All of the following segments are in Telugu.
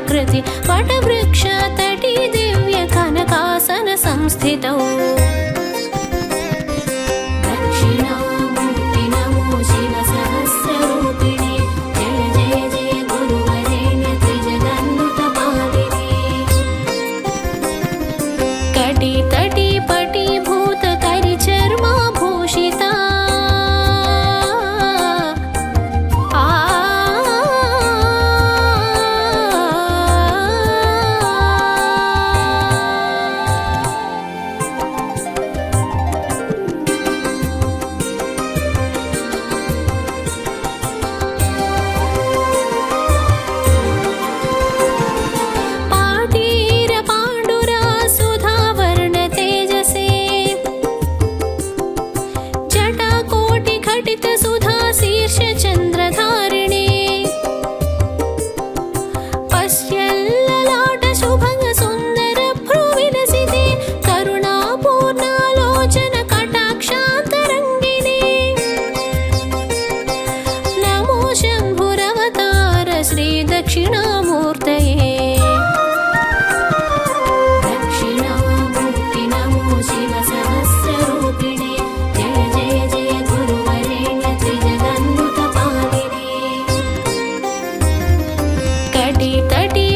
कृति वटवृक्ष तटी दिव्य कनकासन संस्थितौ दक्षिणामूर्ति नमो शिव सहस्ररूपिणे जय जय जय गुरुवरेण्य त्रिजगन्नुत पालिने कटी तटी पटी भूत करि चर्माभूषिता दक्षिणामूर्तये दक्षिणामूर्ति नमो शिव सहस्ररूपिणे जय जय जय गुरुवरेण्य त्रिजगन्नुत पालिने कटी तटी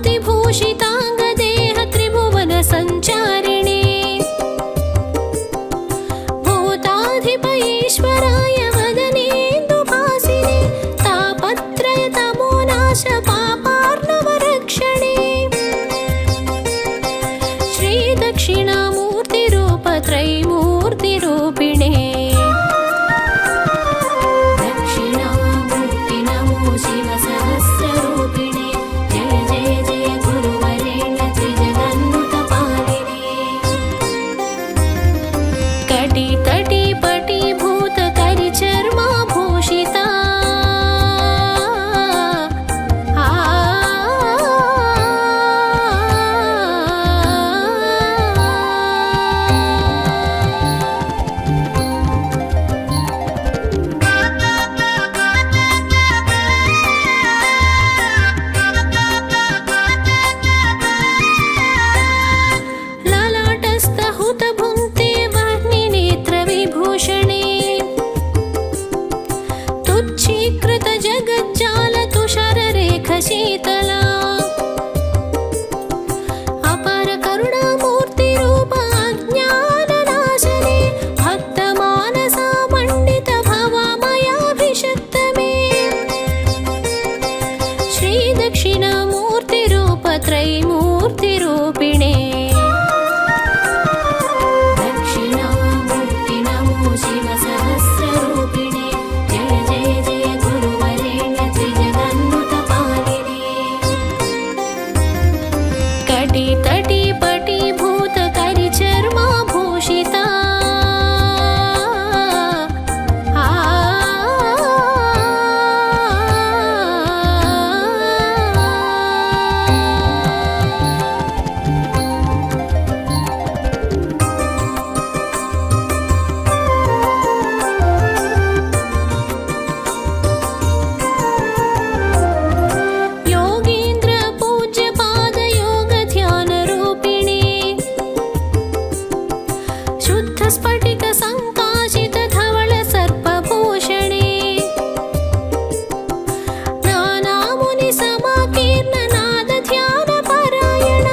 ज्योतिभूषिताङ्गदेह त्रिभुवनसञ्चारिणे भूताधिप ईश्वराय वदनेन्दुभासिने तापत्रयतमोनाश पापार्णवरक्षणे श्रीदक्षिणामूर्तिरूप त्रैमूर्तिरूपिणे दक्षिणामूर्ति नमो शिवसहस्ररूपिणे जय जय जय गुरुवरेण्य त्रिजगन्नुतपालिने कटि तटि पटि भूत करिचर्माभूषिता ललाटस्थहुतभुङ्क्ते वह्निनेत्रविभूषणे तुच्छीकृतजगज्जालतुषाररेखशीतला अपारकरुणामूर्तिरूप अज्ञाननाशने भक्तमानसामण्डितभवामयाभिषक्तमे श्रीदक्षिणामूर्तिरूप त्रैमूर्तिरूपिणे दक्षिणामूर्ति नमो शिवसहस्ररूपिणे जय जय जय गुरुवरेण्य त्रिजगन्नुतपालिने कटि तटि पटि भूत करिचर्माभूषिता योगीन्द्र पूज्यपादयोगध्यानरूपिणे शुद्धस्फटिकसङ्काशितधवलसर्पभूषणे नानामुनिसमाकीर्णनादध्यानपरायण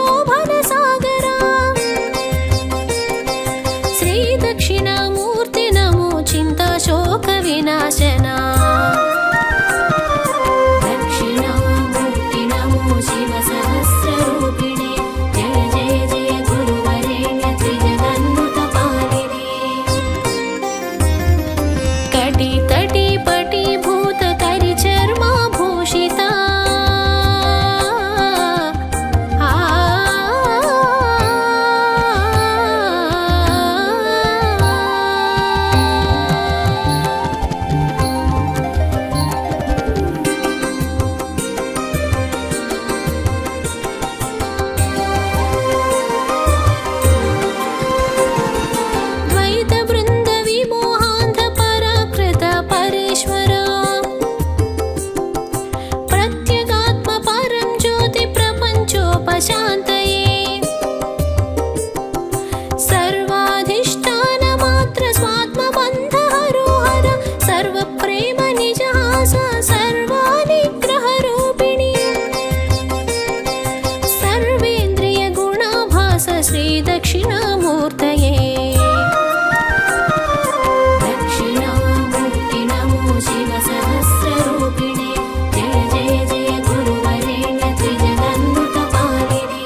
धराधरेन्दुरानन्दहृच्छोभनसागरा श्रीदक्षिणामूर्ति नमो चिन्ताशोकविनाशना दक्षिणामूर्ति नमो शिवसहस्ररूपिणे जय जय जय गुरुवरेण्य त्रिजगन्नुतपालिने कटि तटि पटि भूत करिचर्माभूषिता द्वैतवृन्दविमोहान्धपराकृतपरेश्वरा प्रत्यगात्मपरं ज्योतिप्रपञ्चोपशान्तये सर्वाधिष्ठानमात्रस्वात्मबन्धहरोहर सर्वप्रेमनिजहास सर्वानिग्रहरूपिणी सर्वेन्द्रियगुणाभास श्रीदक्षिणामूर्तये दक्षिणामूर्ति नमो शिवसहस्ररूपिणे जय जय जय गुरुवरेण्य त्रिजगन्नुतपालिने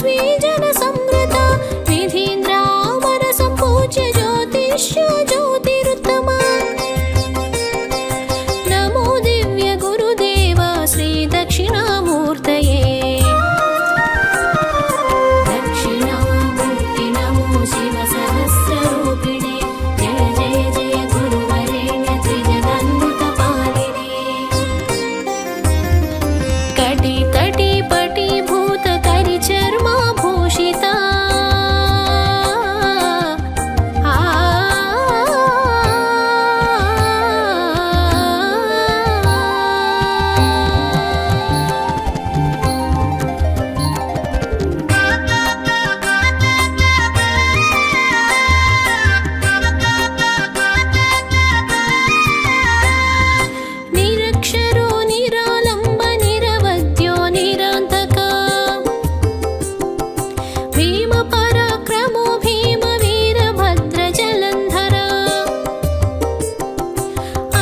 स्वीजन संवृता विधीन्द्रामर सम्पूज्य ज्योतिष्य ज्योतिरुत्तमा नमो दिव्य गुरुदेव श्री दक्षिणामूर्तये दक्षिणामूर्ति नमो शिव सहस्ररूपिणे जय जय जय गुरुवरेण्य त्रिजगन्मृतपालिने कटि तटि पटि भूत करि चर्माभूषिता निरक्षरो निरालम्ब निरवद्यो निरान्तका भीम पराक्रमो भीम वीरभद्र जलन्धरा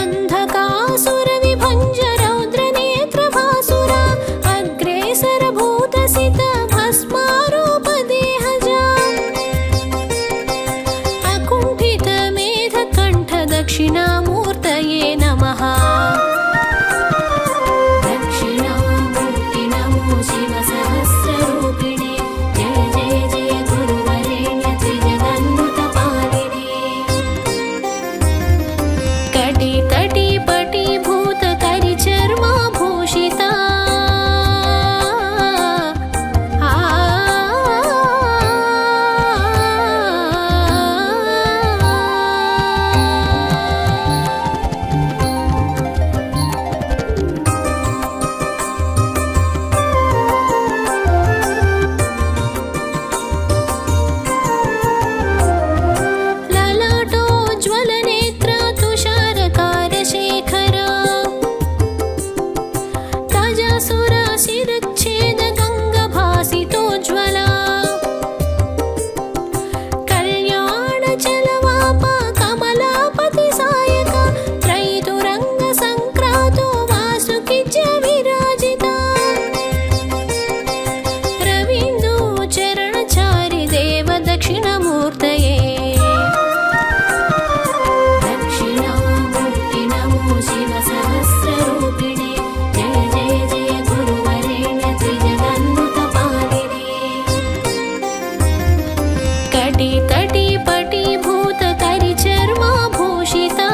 अन्धकासुर विभञ्ज रौद्र नेत्र भासुरा अग्रेसर भूतसित भस्मारूप देहजा अकुण्ठित मेधकण्ठ दक्षिणामूर्तये नमः दक्षिणामूर्ति नमो शिव सहस्ररूपिणे जय जय जय गुरुवरेण्य त्रिजगन्मृतपालिने कटि तटि पटि भूत करि चर्माभूषिता ललाटोज्ज्वलनेत्र तुषारकारशेखरा तजसुरशिरच्छेद गङ्गभासितोज्ज्वला कल्याणचलवापा कमलापति सायका त्रैतुरङ्ग सङ्क्रातो वासुकिज्य विराजिता रवीन्दु चरणचारि देव दक्षिणमूर्तये दक्षिणामूर्ति नमो शिव सहस्ररूपिणे जय जय जय गुरुवरेण्य त्रिजगन्मृतपालिने कटि तटि पटि भूत करि चर्माभूषिता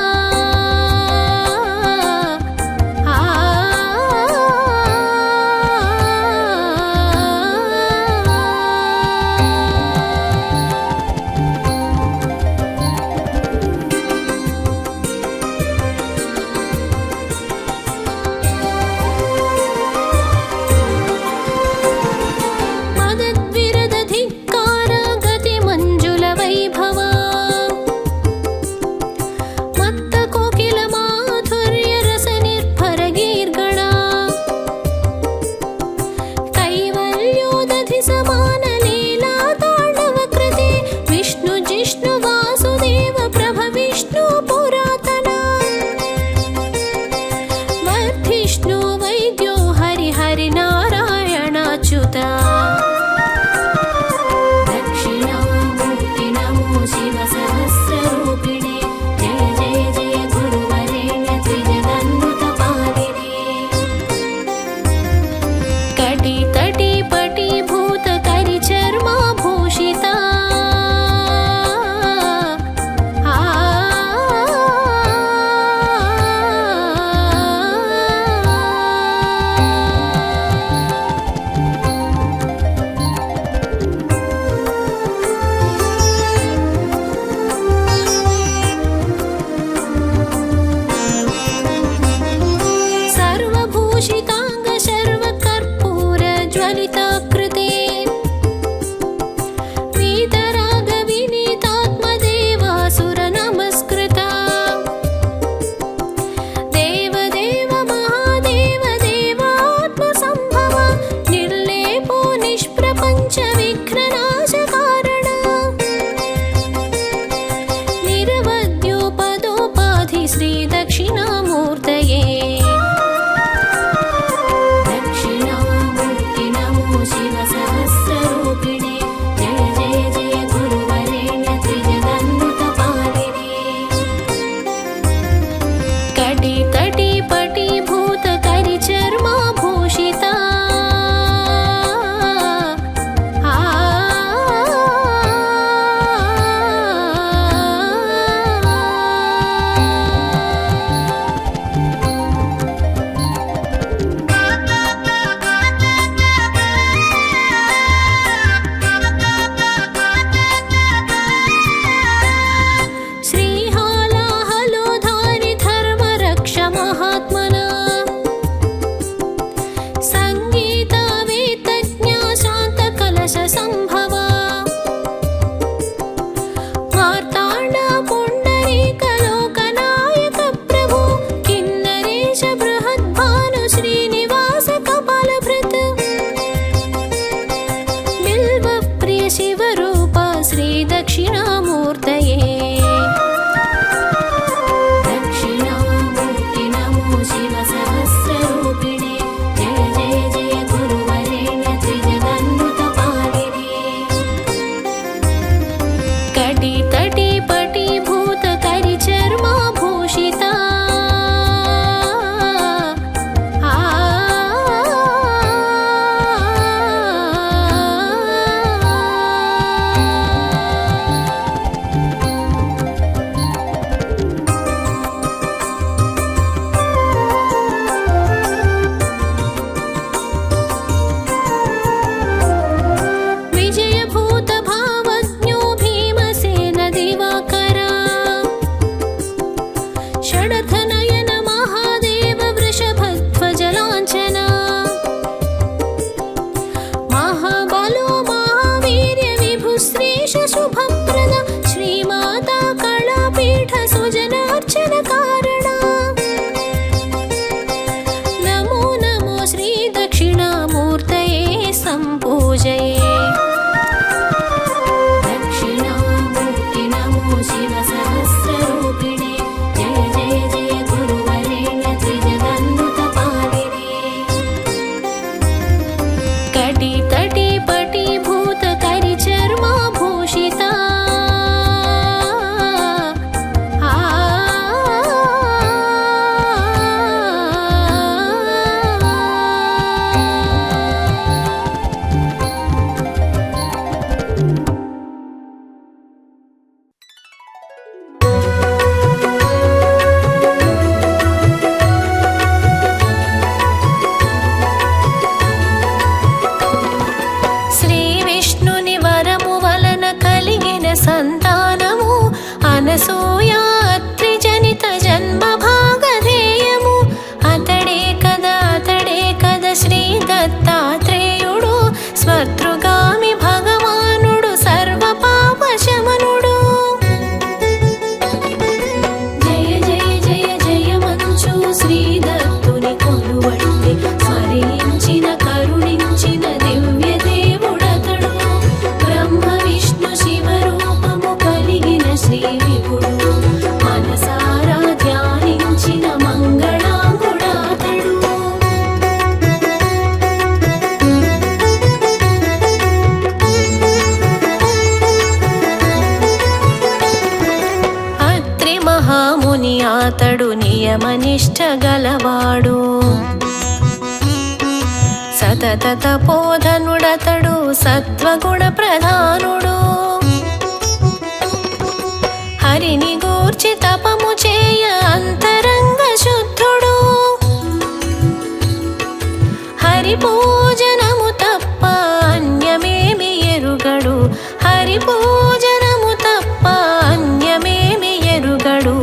दक्षिणामूर्तये दक्षिणामूर्ति नमो शिवसहस्ररूपिणे जय जय जय गुरुवरेण्य त्रिजगन्नुतपालिने कटि तटि पटि भूत करिचर्माभूषिता षडर्थनयन महादेव वृषभध्वजलाञ्छना महाबलो महावीर्य विभुश्रीश शुभप्रद श्रीमाता कलापीठ सुजनार्चन कारणा नमो नमो श्री दक्षिणामूर्तये सम्पूजये दक्षिणामूर्ति नमो शिवसहस्ररूपिणे जय जय जय गुरुवरेण्य त्रिजगन्नुतपालिने कटि तटि पटि भूत करिचर्माभूषिता శ్రీవిష్ణుని వరము వలన కలిగిన సంతానము అనసూయ త్రిజనిత జన్మ భాగధేయము అతడే కదా శ్రీ దత్తాత్రేయుడు స్వర్తృగామి భగవానుడు సర్వ పాప శమనుడు జయ జయ జయ జయ మంచు శ్రీ దత్తుని కొలువండి స్మరించిన కరుణించిన దివ్య దేవుడతడు బ్రహ్మ విష్ణు శివ రూపము కలిగిన శ్రీ విభుడు మనసారా ధ్యానించిన మంగళాంగుడాతడు అత్రి మహాముని ఆతడు నియమనిష్ట గలవాడు సతత తపోధనుడతడు సత్వగుణ ప్రధానుడు హరిని గూర్చి తపము చేయ అంతరంగ శుద్ధుడు హరి పూజనము తప్ప అన్యమేమి ఎరుగడు హరి పూజనము తప్ప అన్యమేమి ఎరుగడు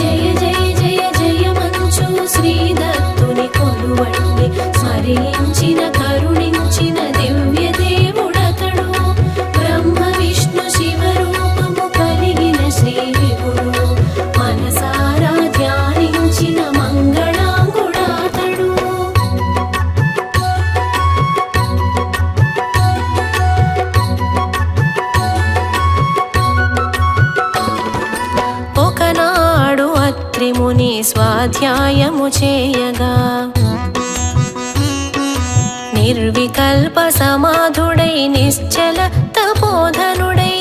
జయ జయ జయ జయ మంచు శ్రీ దత్తుని కొలువండి స్మరించిన కరుణించిన దివ్య దేవుడతడు బ్రహ్మ విష్ణు శివ రూపము కలిగిన శ్రీ విభుడు మనసారా ధ్యానించిన మంగళాంగుడాతడు ఒకనాడు అత్రిముని స్వాధ్యాయము చేయగా నిర్వికల్ప సమాధుడై నిశ్చల తపోధనుడై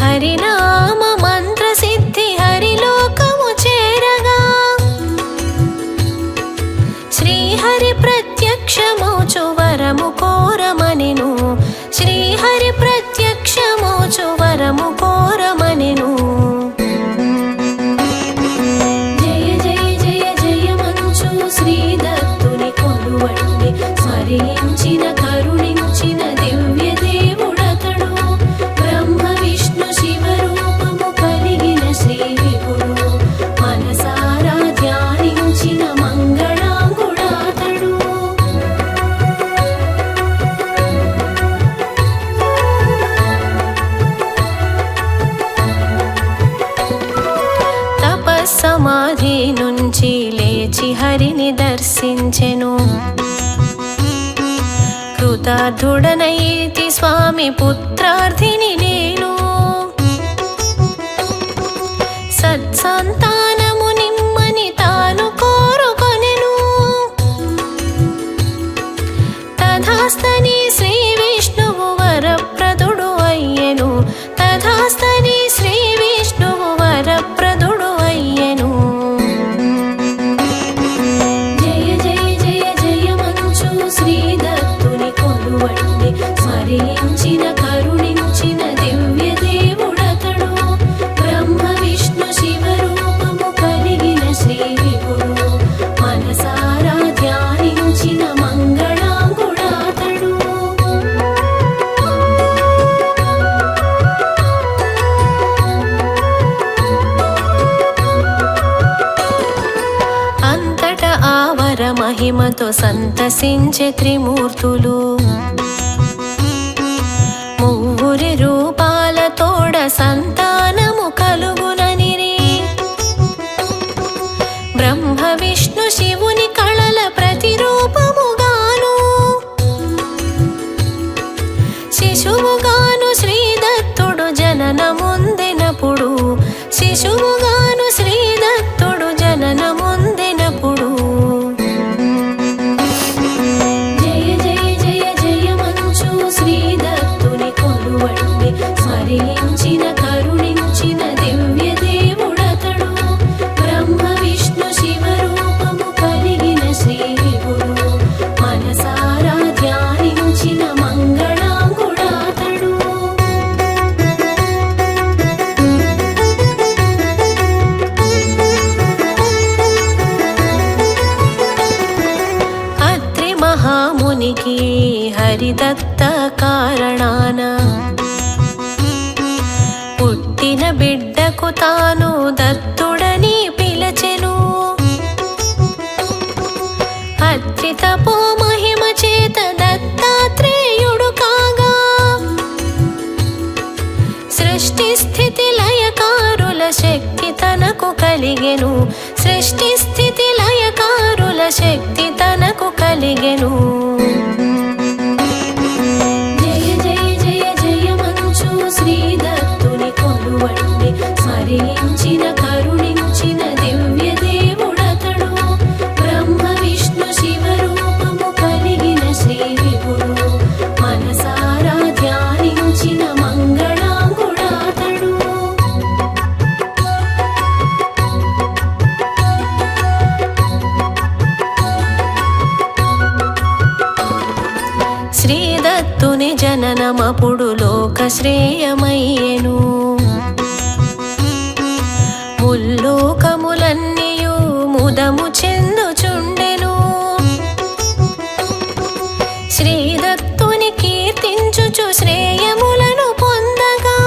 హరినామ మంత్ర సిద్ధి హరిలోకము చేరగా శ్రీహరి ప్రత్యక్షమోచు వరము కోరమనెను శ్రీహరి ప్రత్యక్షమోచు వరము కోరమనెను జయ జయ జయ జయ మంచు శ్రీ దత్తుని కొలువండి స్మరించిన కరుణించిన దివ్య దేవుడతడు బ్రహ్మ విష్ణు శివ రూపము కలిగిన శ్రీ విభుడు మనసారా ధ్యానించిన మంగళాంగుడాతడు కృతార్థుడనైతి స్వామి పుత్రార్థిని నేను సత్సంతానము నిమ్మని తాను కోరుకొనెను తథాస్తని శ్రీ విష్ణువు వరప్రదుడు అయ్యెను తథాస్తని శ్రీ విష్ణువు వరప్రదుడు అయ్యెను జయ జయ జయ జయ మంచు శ్రీ దత్తుని కొలువండి స్మరించిన కరుణించిన దివ్య దేవుడతడు బ్రహ్మ విష్ణు శివ రూపము కలిగిన శ్రీ విభుడు మనసారా ధ్యానించిన మంగళాంగుడాతడు అంతట ఆవర మహిమతో సంతసించే త్రిమూర్తులు ముగ్గురి రూపాలతోడ సంతానము కలుగుననిరి బ్రహ్మ విష్ణు శివుని కళల ప్రతిరూపముగాను శిశువుగాను శ్రీదత్తుడు జననముందెనప్పుడు శిశువుగాను శ్రీదత్తుడు జననముందెనప్పుడు జయ జయ జయ జయ మంచు శ్రీదత్తుని కొలువండి స్మరించిన కరుణించిన దివ్య దేవుడతడు బ్రహ్మ విష్ణు శివ రూపము కలిగిన శ్రీ విభుడు మనసారా ధ్యానించిన మంగళాంగుడాతడు అత్రి మహామునికి హరిదత్త కారణాన పుట్టిన బిడ్డకు తాను దత్తుడని పిలచెను అత్రి తపో మహిమ చేత దత్తాత్రేయుడు కాగా సృష్టి స్థితి లయకారుల శక్తి తనకు కలిగెను సృష్టి స్థితి లయకారుల శక్తి తనకు కలిగెను జయ జయ జయ జయ మంచు శ్రీదత్తుని కొలువండి స్మరించిన కరుణించిన దివ్య దేవుడతడు బ్రహ్మ విష్ణు శివ రూపము కలిగిన శ్రీ విభుడు మనసారా ధ్యానించిన మంగళాంగుడాతడు శ్రీదత్తుని జననమపుడు లోక శ్రేయమయ్యెను ముల్లోకములన్నీయు ముదము చెందుచుండెను శ్రీదత్తుని కీర్తించుచు శ్రేయములను పొందగా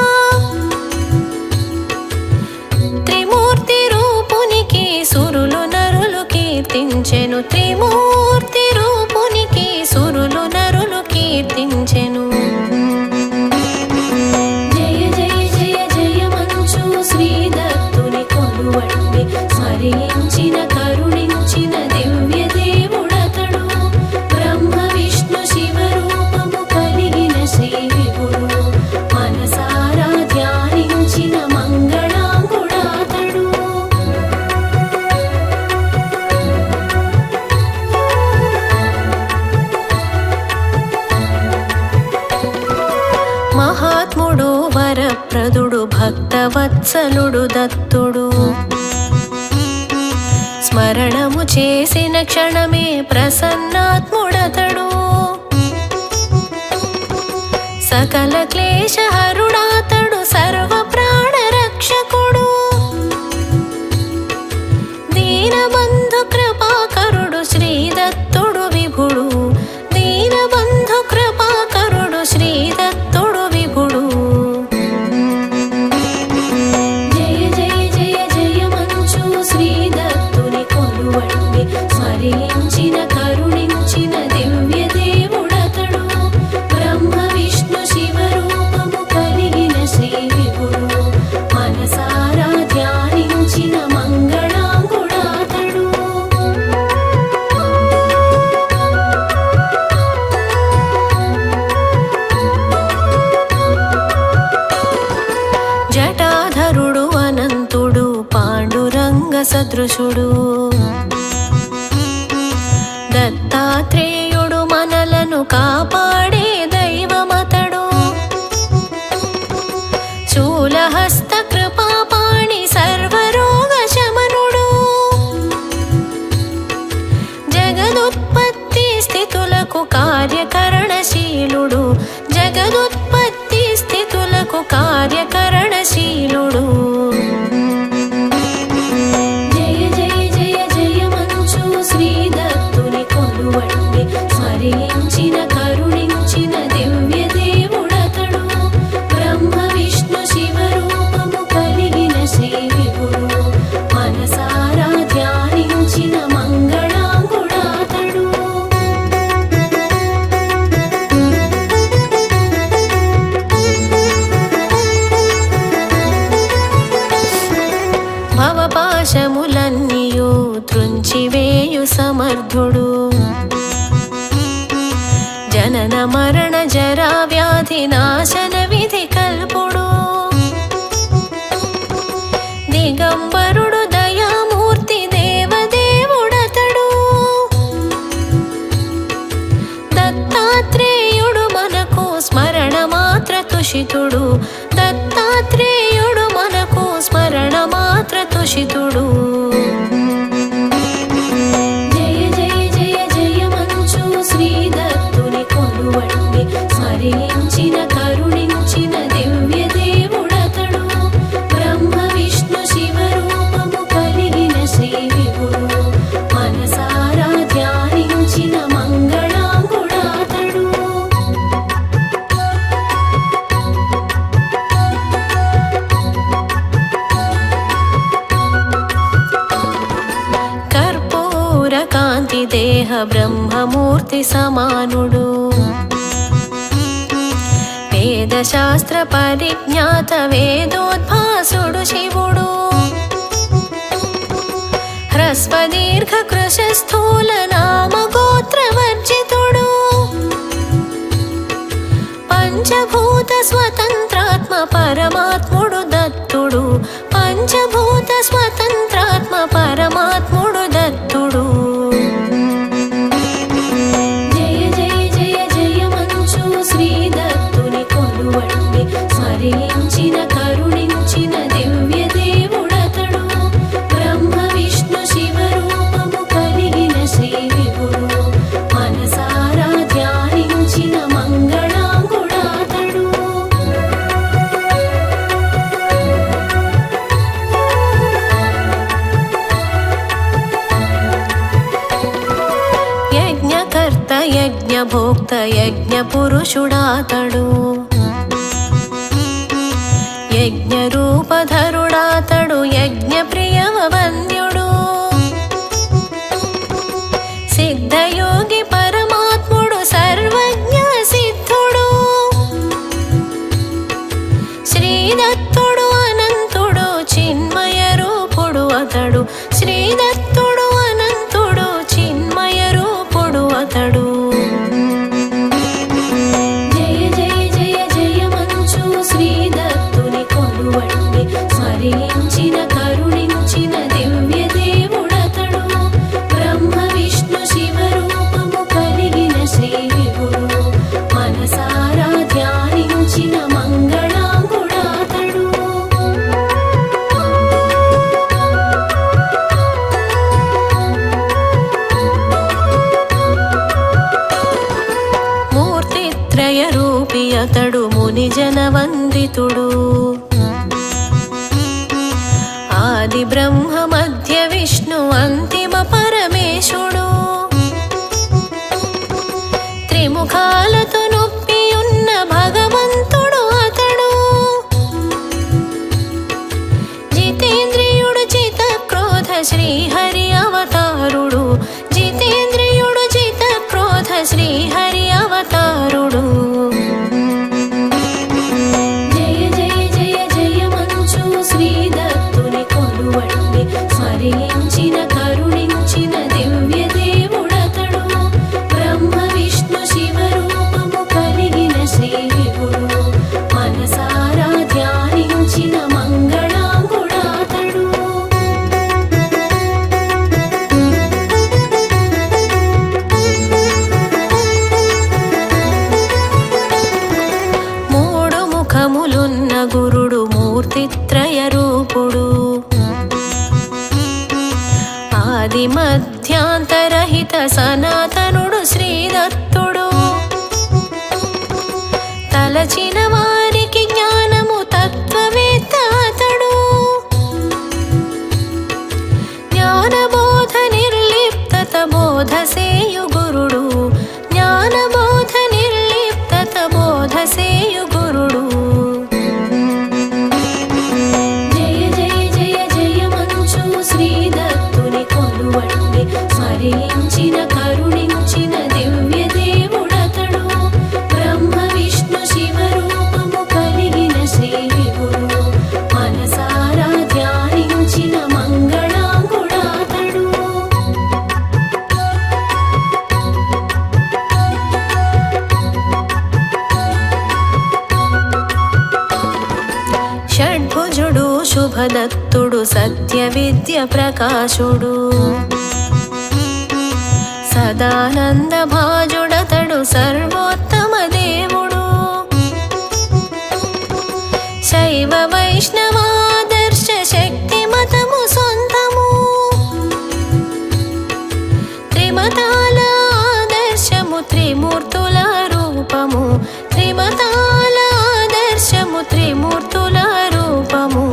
త్రిమూర్తి రూపునికి సురులు నరులు కీర్తించెను త్రిమూర్తి రూపునికి సురులు నరులు కీర్తించెను జయ జయ జయ జయ మంచు శ్రీదత్తుని కొలువండి స్మరించిన కరుణించిన దివ్య దేవుడతడు బ్రహ్మ విష్ణు శివ రూపము కలిగిన శ్రీ విభుడు మనసారా ధ్యానించిన మంగళాంగుడాతడు మహాత్ముడు వరప్రదుడు భక్తవత్సలుడు దత్తుడు స్మరణము చేసిన క్షణమే ప్రసన్నాత్ముడతడు సకల క్లేశహరుడాతడు సర్వ ప్రాణ రక్షకుడు దీనబంధు కృపాకరుడు శ్రీదత్తుడు విభుడు దీనబంధు కృపాకరుడు శ్రీదత్తుడు విభుడు జయ జయ జయ జయ మంచు శ్రీదత్తుని కొలువండి స్మరించిన కరుణించిన దివ్య దేవుడతడు బ్రహ్మ విష్ణు శివ రూపము కలిగిన సదృశుడు. దత్తాత్రేయుడు మనలను కాపాడే దైవమతడు. శూలహస్త కృపాపాణి సర్వరోగ శమనుడు. జగదుత్పత్తి స్థితులకు కార్యకరణశీలుడు. జగదుత్పత్తి స్థితులకు కార్యకరణశీలుడు. జయ జయ జయ జయ మంచు శ్రీదత్తుని కొలువండి. స్మరించిన కరుణించిన దివ్య దేవుడతడు. బ్రహ్మ విష్ణు శివ రూపము కలిగిన శ్రీ విభుడు. మనసారా ధ్యానించిన మంగళాంగుడాతడు. భవపాశములన్నీయు త్రుంచివేయు సమర్థుడు. జనన మరణ జరా వ్యాధి నాశన విధి కల్పుడు. దిగంబరుడు దయామూర్తి దేవదేవుడతడు. దత్తాత్రేయుడు మనకు స్మరణ మాత్ర తుషితుడు. దత్తాత్రేయుడు మనకు స్మరణ మాత్ర తుషితుడు. జయ జయ జయ జయ మంచు శ్రీదత్తుని కొలువండి. స్మరించిన కరుణించిన దివ్య దేవుడతడు. బ్రహ్మ విష్ణు శివ రూపము కలిగిన శ్రీ విభుడు. మనసారా ధ్యానించిన మంగళాంగుడాతడు. కర్పూర కాంతి దేహ బ్రహ్మమూర్తి సమానుడు. వేదశాస్త్ర పరిజ్ఞాత వేదోద్భాసుడు శివుడు. హ్రస్వదీర్ఘ కృశ స్థూల నామ గోత్రవర్జితుడు. పంచభూత స్వతంత్రాత్మ పరమాత్ముడు దత్తుడు. పంచభూత స్వతంత్రాత్మ పరమాత్ముడు దత్తుడు. జయ జయ జయ జయ మంచు శ్రీదత్తుని కొలువండి. స్మరించిన కరుణించిన దివ్య దేవుడతడు. బ్రహ్మ విష్ణు శివ రూపము కలిగిన శ్రీ విభుడు. మనసారా ధ్యానించిన మంగళాంగుడాతడు. యజ్ఞకర్త యజ్ఞభోక్త యజ్ఞ పురుషుడాతడు. యజ్ఞ రూపధరుడాతడు. యజ్ఞ ప్రియవ వంద్యుడు. సిద్ధయోగి పరమాత్ముడు సర్వజ్ఞ సిద్ధుడు. శ్రీదత్తుడు అనంతుడు చిన్మయ రూపుడు అతడు. శ్రీదత్తుడు అనంతుడు చిన్మయ రూపుడు అతడు. జయ జయ జయ జయ మంచు శ్రీదత్తుని కొలువండి. స్మరించిన కరుణించిన దివ్య దేవుడతడు. బ్రహ్మ విష్ణు శివ రూపము కలిగిన శ్రీ విభుడు. మనసారా ధ్యానించిన మంగళాంగుడాతడు. మూర్తిత్రయ రూపి అతడు మునిజన వందితుడు. ఆది బ్రహ్మ మధ్య విష్ణు అంతిమ పరమేశుడు. త్రిముఖాలతో నొప్పియున్న భగవంతుడు అతడు. జితేంద్రియుడు చితక్రోధ శ్రీహరి అవతారుడు. జితేంద్రియుడు చితక్రోధ శ్రీహరి అవతారుడు. జయ జయ జయ జయ మంచు శ్రీదత్తుని కొలువండి. స్మరించిన కరుణించిన దివ్య దేవుడతడు. బ్రహ్మ విష్ణు శివ రూపము కలిగిన శ్రీ విభుడు. మనసారా ధ్యానించిన మంగళాంగుడాతడు. సేయు గురుడు. జయ జయ జయ జయ మంచు శ్రీదత్తుని కొలువండి, స్మరించిన కరుణించిన దివ్య దేవుడతడు. బ్రహ్మ విష్ణు శివ రూపము కలిగిన శ్రీ విభుడు, మనసారా ధ్యానించిన మంగళాంగుడాతడు. షడ్భుజుడు శుభదత్తుడు సత్య విద్య ప్రకాశుడు, సదానంద భాజుడతడు సర్వోత్తమ దేవుడు. శైవ వైష్ణవాదర్శ శక్తి మతము సొంతము, త్రిమతాల ఆదర్శము త్రిమూర్తుల రూపము, త్రిమతాల ఆదర్శము త్రిమూర్తుల రూపము.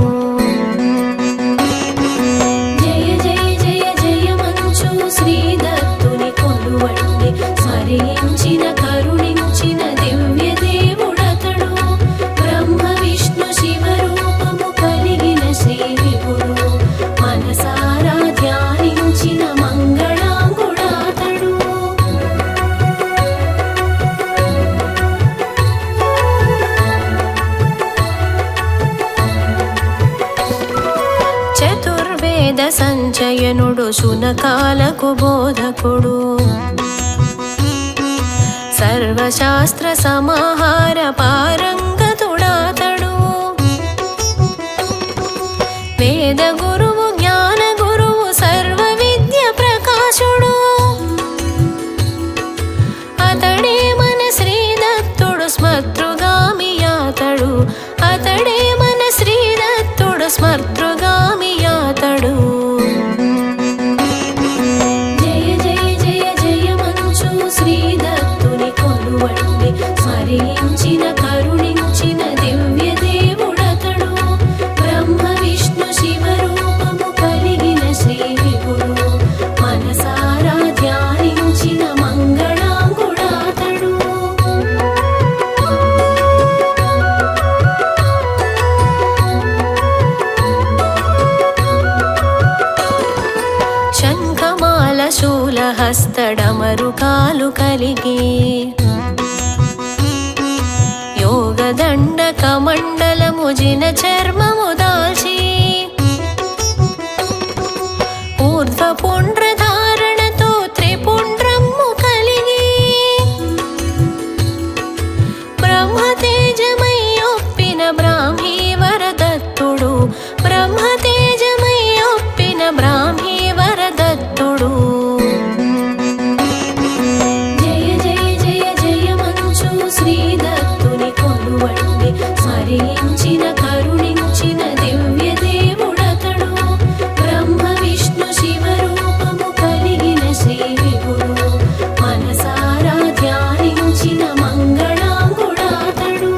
జయ జయ జయ జయ మంచు శ్రీదత్తుని కొలువండి, స్మరించిన కరుణించిన దివ్య దేవుడతడు. బ్రహ్మ విష్ణు శివ రూపము కలిగిన శ్రీ విభుడు, మనసారా ధ్యానించిన మంగళాంగుడాతడు. చతుర్వేద సంచయనుడు శునకాలకు బోధకుడు, సర్వశాస్త్ర సమాహార పారంగతుడాతడు. వేద గురువు జ్ఞాన గురువు సర్వ విద్య ప్రకాశుడు, అతడే మన శ్రీదత్తుడు స్మర్తృగామియాతడు, అతడే మన శ్రీదత్తుడు స్మర్తృగామియాతడు. జయ జయ జయ జయ మంచు శ్రీదత్తుని కొలువండి, స్మరించిన కరుణించిన దివ్య దేవుడతడు. బ్రహ్మ విష్ణు శివ రూపము కలిగిన శ్రీ విభుడు, మనసారా ధ్యానించిన మంగళాంగుడాతడు. శంఖమాల శూలహస్తడమరుకాలు కలిగి, యోగదండ కమండలము జిన చర్మము దాల్చి, ఊర్ధ్వపుండ్ర ధారణతో త్రిపుండ్రము కలిగి, బ్రహ్మతేజమై ఒప్పిన బ్రాహ్మీ వరదత్తుడు, బ్రహ్మతేజమై ఒప్పిన బ్రాహ్మీ వరదత్తుడు. జయ జయ జయ జయ మంచు శ్రీదత్తుని కొలువండి, స్మరించిన కరుణించిన దివ్య దేవుడతడు. బ్రహ్మ విష్ణు శివ రూపము కలిగిన శ్రీ విభుడు, మనసారా ధ్యానించిన మంగళాంగుడాతడు.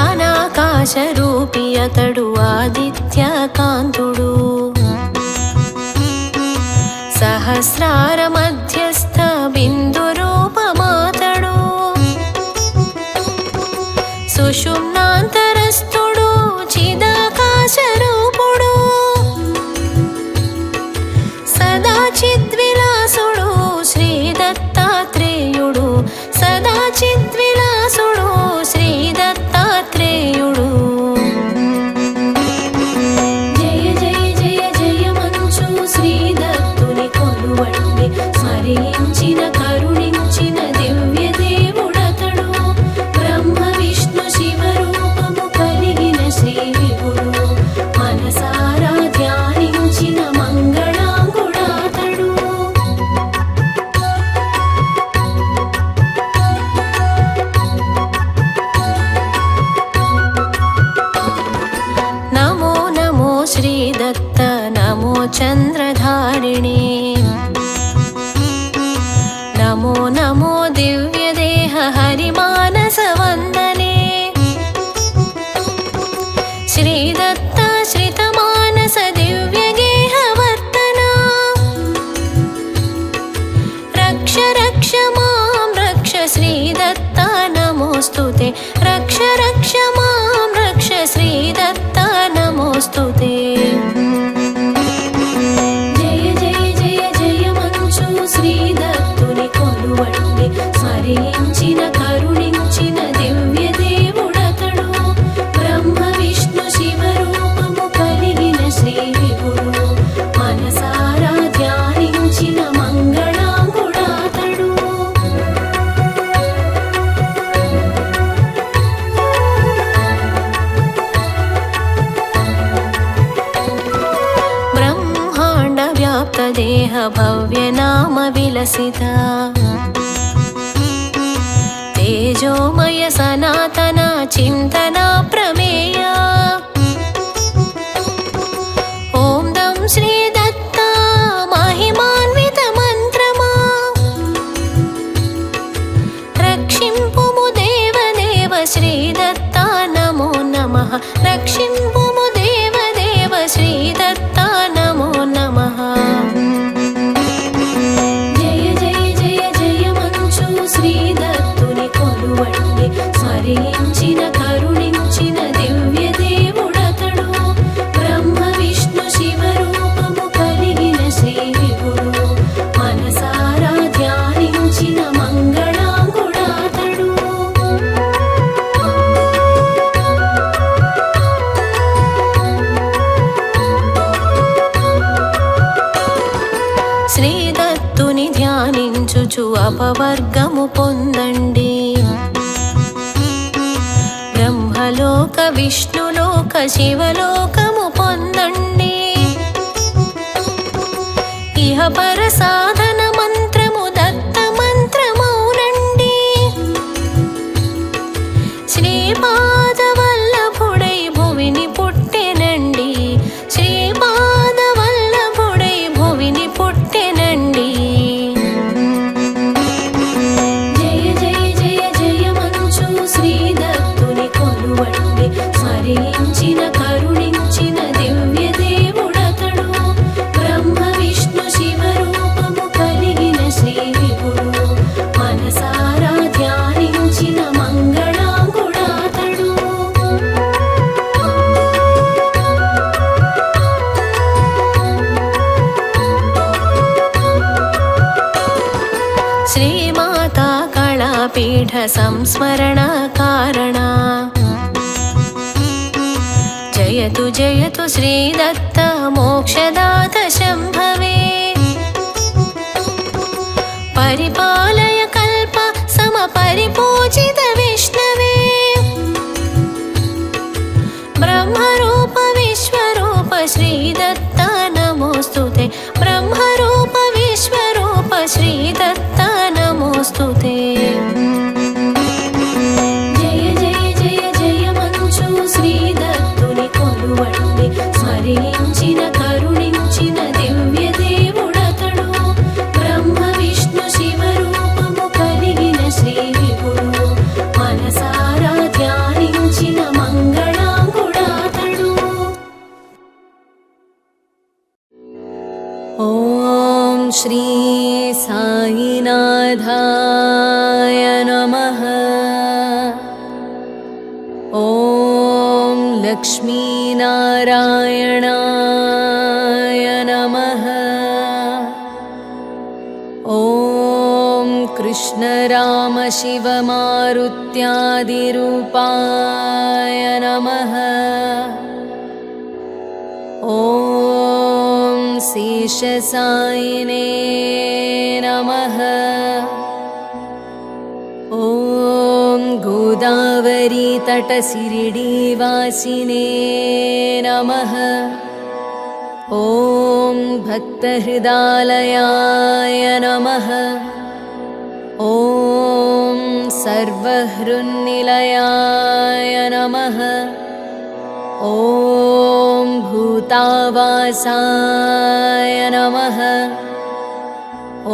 అనాకాశ రూపి అతడు ఆదిత్య కాంతుడు, సహస్రార మధ్యస్థ బిందు రూపమాతడు. సుషుమ్నాంతరస్థుడు చిదాకాశ రూపుడు, సదా చిద్విలాసుడు శ్రీ దత్తాత్రేయుడు, సదా చిద్విలాసుడు శ్రీ దత్తాత్రేయుడు. జయ జయ జయ జయ మంచు శ్రీదత్తుని కొలువండి, స్మరించిన కరుణించిన దివ్య దేవుడతడు. బ్రహ్మ విష్ణు శివ రూపము కలిగిన శ్రీ విభుడు, మనసారా ధ్యానించిన మంగళాంగుడాతడు. నమో నమో శ్రీదత్త నమో చంద్రధారిణి, నమో నమో దివ్యదేహ హరిమానస వందనే. శ్రీదత్త శ్రితమానస దివ్య నమోऽस्तु ते జయ జయ జయ జయ మంచు శ్రీదత్తుని కొలువండి స్మరించిన కరుణించిన దివ్య దేవుడతడు బ్రహ్మ విష్ణు శివ రూపము కలిగిన శ్రీ విభుడు మనసారా ధ్యానించిన మంగళాంగుడాతడు బ్రహ్మాండ వ్యాప్త దేహ భవ్య నామ విలసిత తేజోమయ సనాతన చింతన ప్రమేయ ఓం దం శ్రీ దత్త మహిమాన్విత మంత్రమా రక్షింపుము దేవదేవ శ్రీ దత్త నమో నమః రక్షింపుము దేవదేవ శ్రీ దత్త నమో నమః జయ జయ జయ జయ మంచు శ్రీదత్తుని కొలువండి స్మరించిన కరుణించిన దివ్య దేవుడతడు బ్రహ్మ విష్ణు శివ రూపము కలిగిన శ్రీ విభుడు మనసారా ధ్యానించిన మంగళాంగుడాతడు శ్రీ దత్తుని ధ్యానించుచు అపవర్గము పొందండి బ్రహ్మలోక విష్ణులోక శివలోకము పొందండి ఇహ పర సాధన మంత్రము దత్త మంత్రమౌనండి శ్రీపాద వల్లభుడై భువిని పుట్టెనండి శ్రీపాద వల్లభుడై భువిని పుట్టెనండి జయ జయ జయ జయ మంచు శ్రీదత్తుని కొలువండి స్మరించిన కరుణించిన దివ్య దేవుడతడు బ్రహ్మ విష్ణు శివ రూపము కలిగిన శ్రీ విభుడు మనసారా ధ్యానించిన మంగళాంగుడాతడు శ్రీమాతా కళాపీఠ సంస్మరణ కారణ జయతు జయతు శ్రీదత్త మోక్షదాత శంభవే పరిపాలయ కల్ప సమ పరిపూజిత విష్ణవే బ్రహ్మరూప విశ్వరూప శ్రీదత్త నమోऽस्तु ते బ్రహ్మరూప విశ్వరూప శ్రీదత్త నమోऽस्तु ते జయ జయ జయ జయ మంచు శ్రీదత్తుని కొలువండి స్మరించిన కరుణించిన దివ్య దేవుడతడు బ్రహ్మ విష్ణు శివ రూపము కలిగిన శ్రీ విభుడు మనసారా ధ్యానించిన మంగళాంగుడాతడు ॐ श्री साईनाथाय नमः ॐ लक्ष्मीनारायणाय नमः ॐ कृष्णरामशिवमारुत्यादिरूपाय नमः ॐ शेषसायिने नमः ॐ गोदावरीतटशिरिडीवासिने नमः ॐ भक्तहृदालयाय नमः ॐ सर्वहृन्निलयाय नमः ॐ भूतावासाय नमः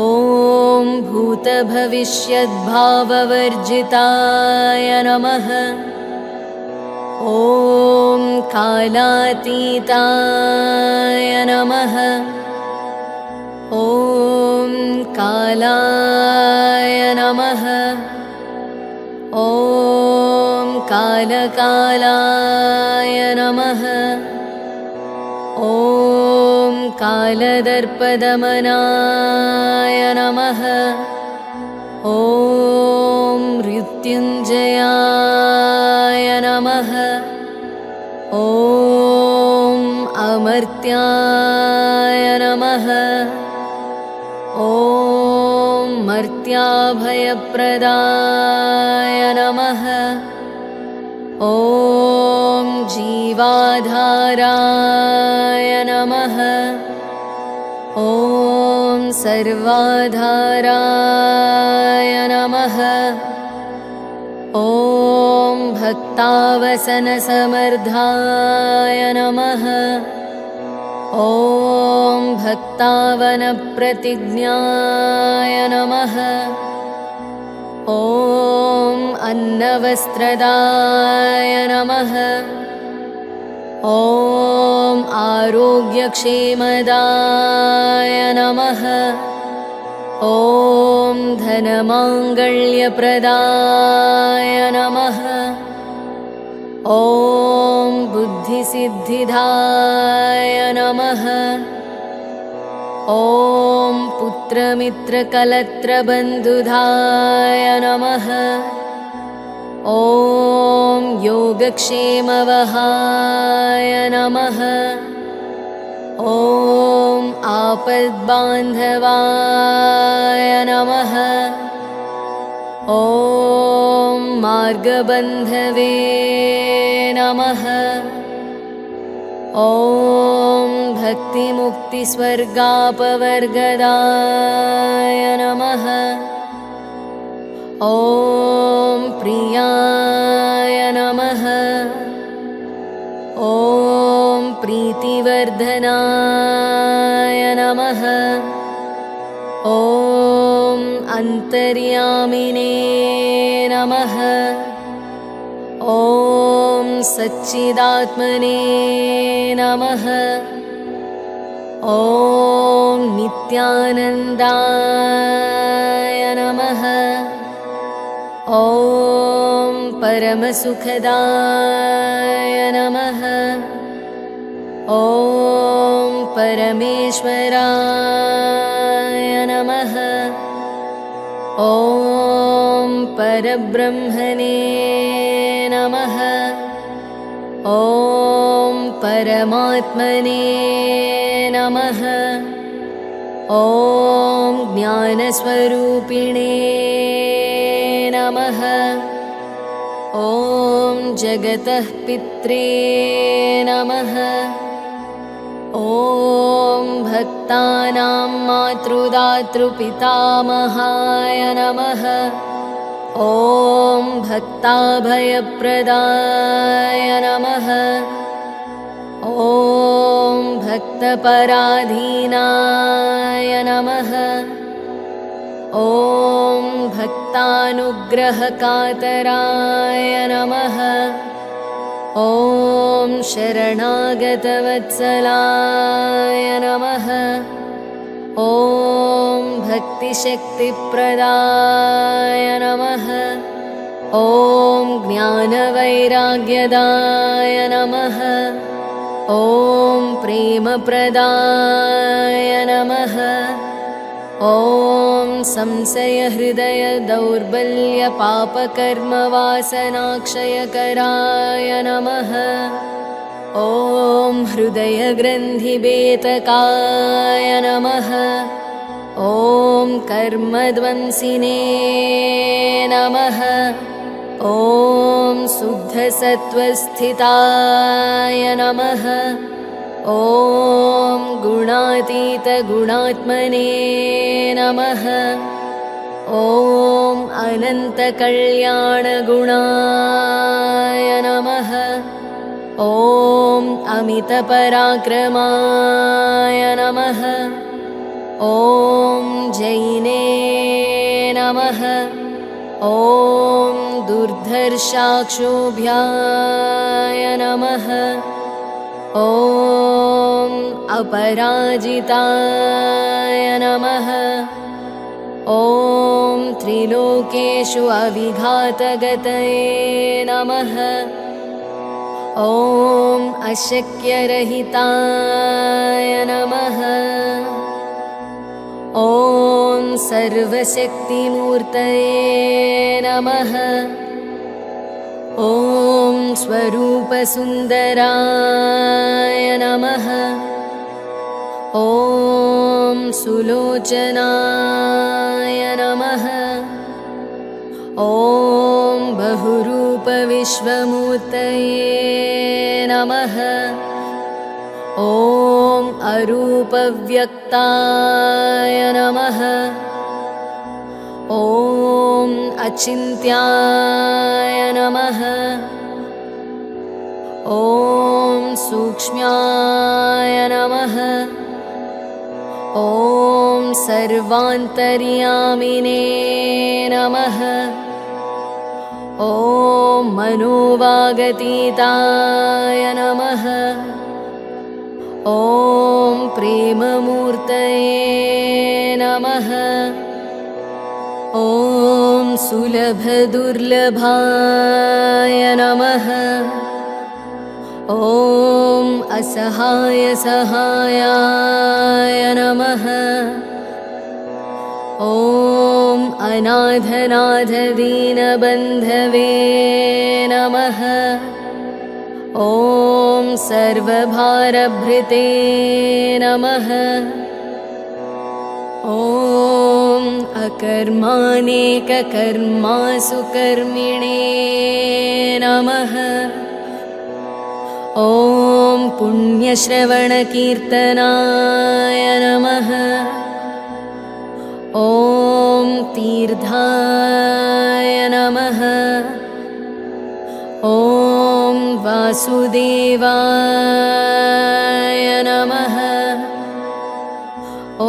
ॐ भूतभविष्यद्भाववर्जिताय नमः ॐ कालातीताय नमः ॐ कालाय नमः ॐ कालकालाय नमः ॐ कालदर्पदमनाय नमः। ॐ मृत्युञ्जयाय नमः। ॐ अमर्त्याय नमः। ॐ मर्त्याभयप्रदाय नमः। ॐ जीवाधाराय नमः। ॐ सर्वाधाराय नमः। ॐ भक्तावसनसमर्धाय नमः। ॐ भक्तावनप्रतिज्ञाय नमः। ॐ अन्नवस्त्रदाय नमः। ॐ आरोग्यक्षेमदाय नमः। ॐ धनमाङ्गल्यप्रदाय नमः। ॐ बुद्धिसिद्धिदाय नमः। ॐ पुत्रमित्रकलत्रबन्धुदाय नमः। ॐ योगक्षेमवहाय नमः। ॐ आपद्बान्धवाय नमः। ॐ मार्गबन्धवे नमः। ॐ भक्तिमुक्तिस्वर्गापवर्गदाय नमः। ॐ प्रियाय नमः। ॐ प्रीतिवर्धनाय नमः। ॐ अन्तर्यामिने नमः। ॐ सच्चिदात्मने नमः। ॐ नित्यानन्दाय नमः। ॐ परमसुखदाय नमः। ॐ परमेश्वराय नमः। ॐ परब्रह्मणे नमः। ॐ परमात्मने नमः। ॐ ज्ञानस्वरूपिणे नमः। ॐ जगतः पित्रे नमः। ॐ भक्तानां मातृदातृपितामहाय नमः। ॐ भक्ताभयप्रदाय नमः। ॐ भक्तपराधीनाय नमः। ॐ भक्तानुग्रहकातराय नमः। ॐ शरणागतवत्सलाय नमः। ॐ भक्तिशक्तिप्रदाय नमः। ॐ ज्ञानवैराग्यदाय नमः। ॐ प्रेमप्रदाय नमः। ॐ संशयहृदयदौर्बल्यपापकर्मवासनाक्षयकराय नमः। ॐ हृदयग्रन्थिवेतकाय नमः। ॐ कर्मध्वंसिने नमः। ॐ शुद्धसत्त्वस्थिताय नमः। ॐ गुणातीतगुणात्मने नमः। ॐ अनन्तकल्याणगुणाय नमः। ॐ अमितपराक्रमाय नमः। ॐ जैने नमः। ॐ दुर्धर्षाक्षोभ्याय नमः। ॐ अपराजिताय नमः। ॐ त्रिलोकेषु अविघातगतये नमः। ॐ अशक्यरहिताय नमः। ॐ सर्वशक्तिमूर्तये नमः। ॐ स्वरूपसुन्दराय नमः। ॐ सुलोचनाय नमः। ॐ बहुरूपविश्वमूर्तये नमः। ॐ अरूपव्यक्ताय नमः। ॐ अचिन्त्याय नमः। ॐ सूक्ष्म्याय नमः। ॐ सर्वान्तर्यामिने नमः। ॐ मनोवागतीताय नमः। ॐ प्रेममूर्तये नमः। ॐ सुलभदुर्लभाय नमः। ॐ असहायसहायाय नमः। ॐ अनाथनाथदीनबन्धवे नमः। ॐ सर्वभारभृते नमः। ॐ अकर्मानेककर्मासु कर्मिणे नमः। ॐ पुण्यश्रवणकीर्तनाय नमः। ॐ तीर्थाय नमः। ॐ वासुदेवाय नमः। ॐ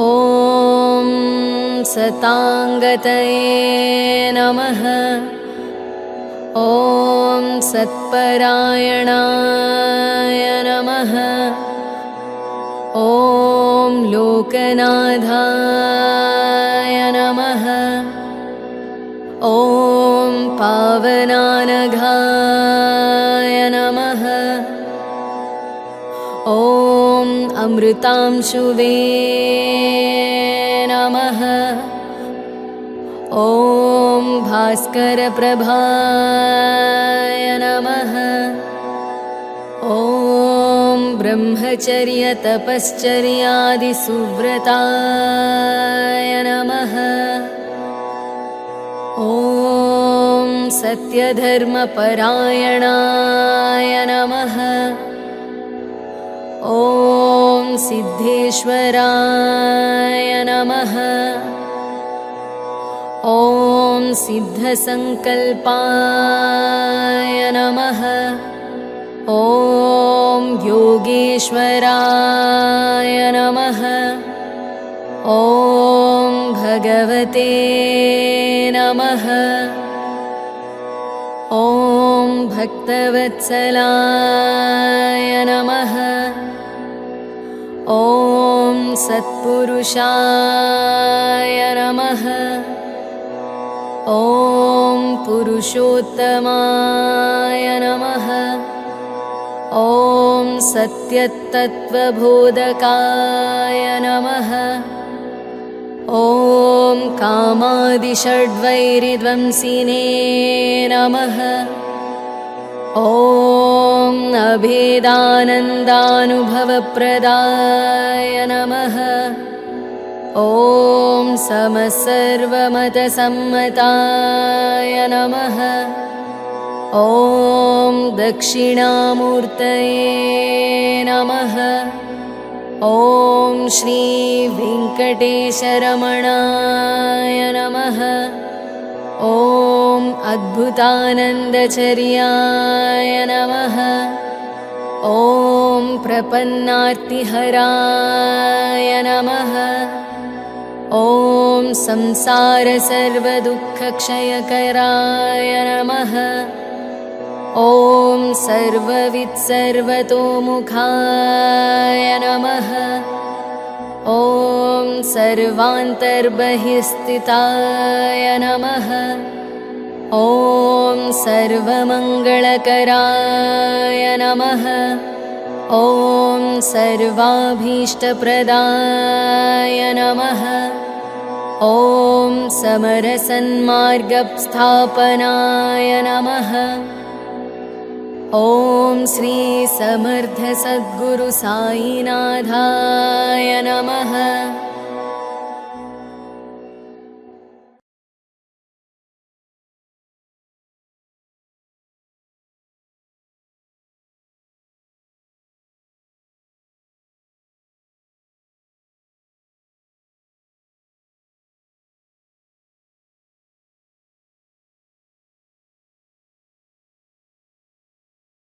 सताङ्गतये नमः। ॐ सत्परायणाय नमः। ॐ लोकनाथाय नमः। ॐ पावनानघाय नमः। ॐ अमृतांशुवे नमः। ॐ भास्करप्रभाय नमः। ॐ ब्रह्मचर्यतपश्चर्यादिसुव्रताय नमः। ॐ सत्यधर्मपरायणाय नमः। ॐ सिद्धेश्वराय नमः। ॐ सिद्धसङ्कल्पाय नमः। ॐ योगेश्वराय नमः। ॐ भगवते नमः। ॐ भक्तवत्सलाय नमः। ॐ सत्पुरुषाय नमः। ॐ पुरुषोत्तमाय नमः। ॐ सत्यतत्त्वबोधकाय नमः। ॐ कामादिषड्वैरिध्वंसिने नमः। ॐ अभेदानन्दानुभवप्रदाय नमः। ॐ समसर्वमतसम्मताय नमः। ॐ दक्षिणामूर्तये नमः। ॐ श्रीवेङ्कटेशरमणाय नमः। ॐ अद्भुतानन्दचर्याय नमः। ॐ प्रपन्नार्तिहराय नमः। ॐ संसारसर्वदुःखक्षयकराय नमः। ॐ सर्ववित्सर्वतोमुखाय नमः। ॐ सर्वान्तर्बहिस्थिताय नमः। ॐ सर्वमङ्गलकराय नमः। ॐ सर्वाभीष्टप्रदाय नमः। ॐ समरसन्मार्गस्थापनाय नमः। ॐ श्री समर्थ सद्गुरु साईनाथाय नमः।